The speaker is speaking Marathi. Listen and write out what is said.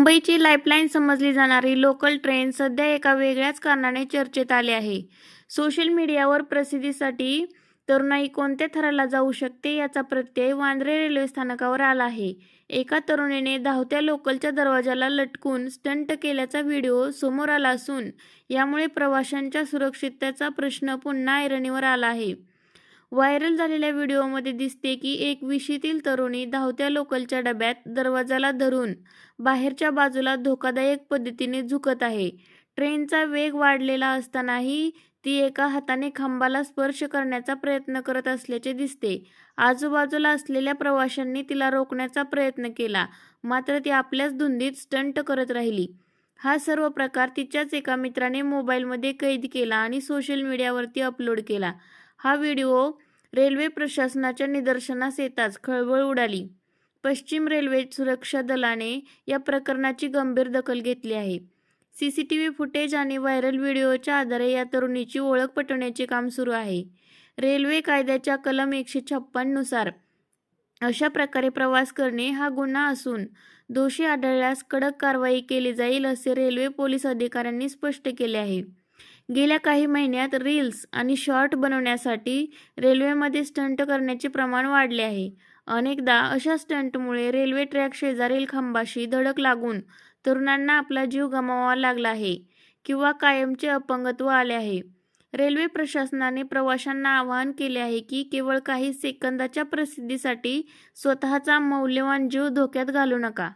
मुंबईची लाईफलाईन समजली जाणारी लोकल ट्रेन सध्या एका वेगळ्याच कारणाने चर्चेत आली आहे. सोशल मीडियावर प्रसिद्धीसाठी तरुणाई कोणत्या थराला जाऊ शकते याचा प्रत्यय वांद्रे रेल्वे स्थानकावर आला आहे. एका तरुणीने धावत्या लोकलच्या दरवाजाला लटकून स्टंट केल्याचा व्हिडिओ समोर आला असून यामुळे प्रवाशांच्या सुरक्षिततेचा प्रश्न पुन्हा ऐरणीवर आला आहे. व्हायरल झालेल्या व्हिडिओमध्ये दिसते की एक विशीतील तरुणी धावत्या लोकलच्या डब्यात दरवाजाला धरून बाहेरच्या बाजूला धोकादायक पद्धतीने झुकत आहे. ट्रेनचा वेग वाढलेला असतानाही ती एका हाताने खांबाला स्पर्श करण्याचा प्रयत्न करत असल्याचे दिसते. आजूबाजूला असलेल्या प्रवाशांनी तिला रोखण्याचा प्रयत्न केला, मात्र ती आपल्याच धुंदीत स्टंट करत राहिली. हा सर्व प्रकार तिच्याच एका मित्राने मोबाईलमध्ये कैद केला आणि सोशल मीडियावरती अपलोड केला. हा व्हिडिओ रेल्वे प्रशासनाच्या निदर्शनास येताच खळबळ उडाली. पश्चिम रेल्वे सुरक्षा दलाने या प्रकरणाची गंभीर दखल घेतली आहे. सीसीटीव्ही फुटेज आणि व्हायरल व्हिडिओच्या आधारे या तरुणीची ओळख पटवण्याचे काम सुरू आहे. रेल्वे कायद्याच्या कलम 156 नुसार अशा प्रकारे प्रवास करणे हा गुन्हा असून दोषी आढळल्यास कडक कारवाई केली जाईल असे रेल्वे पोलीस अधिकाऱ्यांनी स्पष्ट केले आहे. गेल्या काही महिन्यात रील्स आणि शॉर्ट बनवण्यासाठी रेल्वेमध्ये स्टंट करण्याचे प्रमाण वाढले आहे. अनेकदा अशा स्टंटमुळे रेल्वे ट्रॅक शेजारील खांबाशी धडक लागून तरुणांना आपला जीव गमवावा लागला आहे किंवा कायमचे अपंगत्व आले आहे. रेल्वे प्रशासनाने प्रवाशांना आवाहन केले आहे की केवळ काही सेकंदाच्या प्रसिद्धीसाठी स्वतःचा मौल्यवान जीव धोक्यात घालू नका.